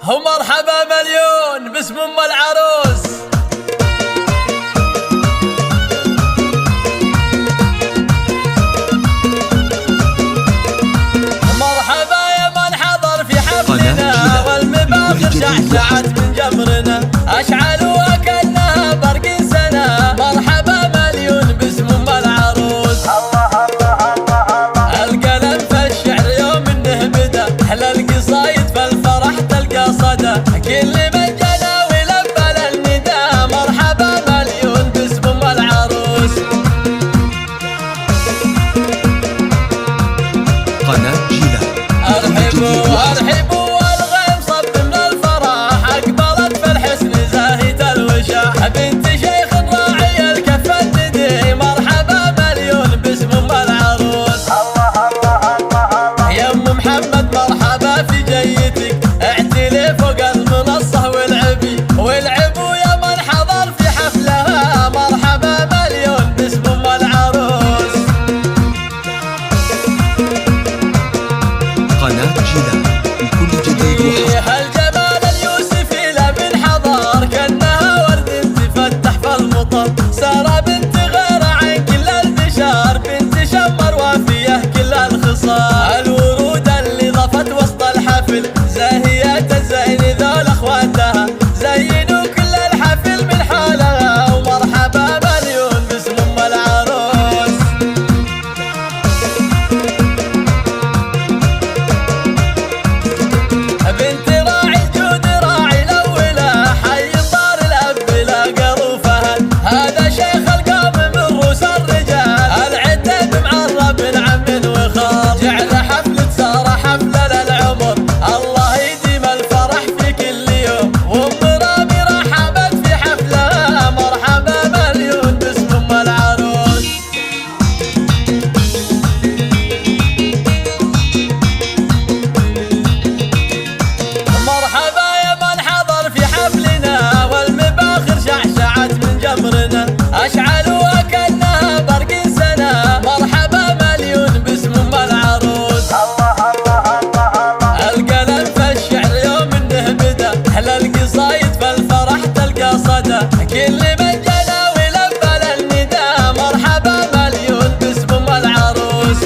ومرحبا مليون باسم ام العروس. مرحبا يا من حضر في حفلنا والمباخر شعشعت من جمرنا اشعلوا كأنها برق سنة. مرحبا مليون باسم ام العروس. القلم في الشعر يوم انه بدا احلى القصايد في الفرح تلقى صدى. كل من جنى ولبى للنداء مرحبا مليون باسم ام العروس. قناة جيلان. ارحبوا والغيم صب من الفرح اقبلت في الحسن زاهية الوشاح. بنت شيخ راعي الكف الندي مرحبا مليون باسم ام العروس. يا ام محمد مرحبا في جيتك اعتلي فوق المنصة والعبوا يا من حضر في حفلها مرحبا مليون باسم ام العروس. قناة جيلان لكل جديد وحصري. الجمال اليوسفي لا من حضر كأنها ورد تفتح في المطر. سارة بنت غير عن كل البشار بنت شمر وافية كل الخصال. الورود اللي ضفت وسط الحفل زاهية الزين ذول اخواتها زينوا كل الحفل من حالها. ومرحبا مليون باسم ام العروس. بنت راعي الجود راعي الاولى حي صار الاب لا قروفها. هذا شيخ القوم من روس الرجال العتب معرب من عم وخال. جعل حفلة سارة حفلة للعمر الله يديم الفرح في كل يوم. وام رامي رحبت في حفلها مرحبا مليون باسم ام العروس. مرحبا يا من حضر في حفلنا والمباخر شعشعت من جمرنا اشعلوا كأنها برق سنة. مرحبا مليون باسم ام العروس. القلم في الشعر يوم انه بدا احلى القصايد في الفرح تلقى صدى. كل من جنى ولبى للنداء مرحبا مليون باسم ام العروس.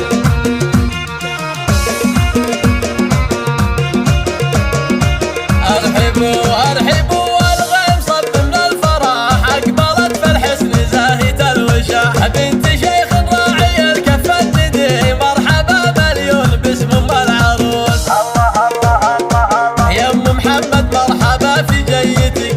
ارحبوا والغيم صب من الفرح اقبلت في الحسن زاهية الوشاح. بنت شيخ راعي الكف الندي مرحبا مليون باسم ام العروس. يا ام محمد مرحبا في جيتك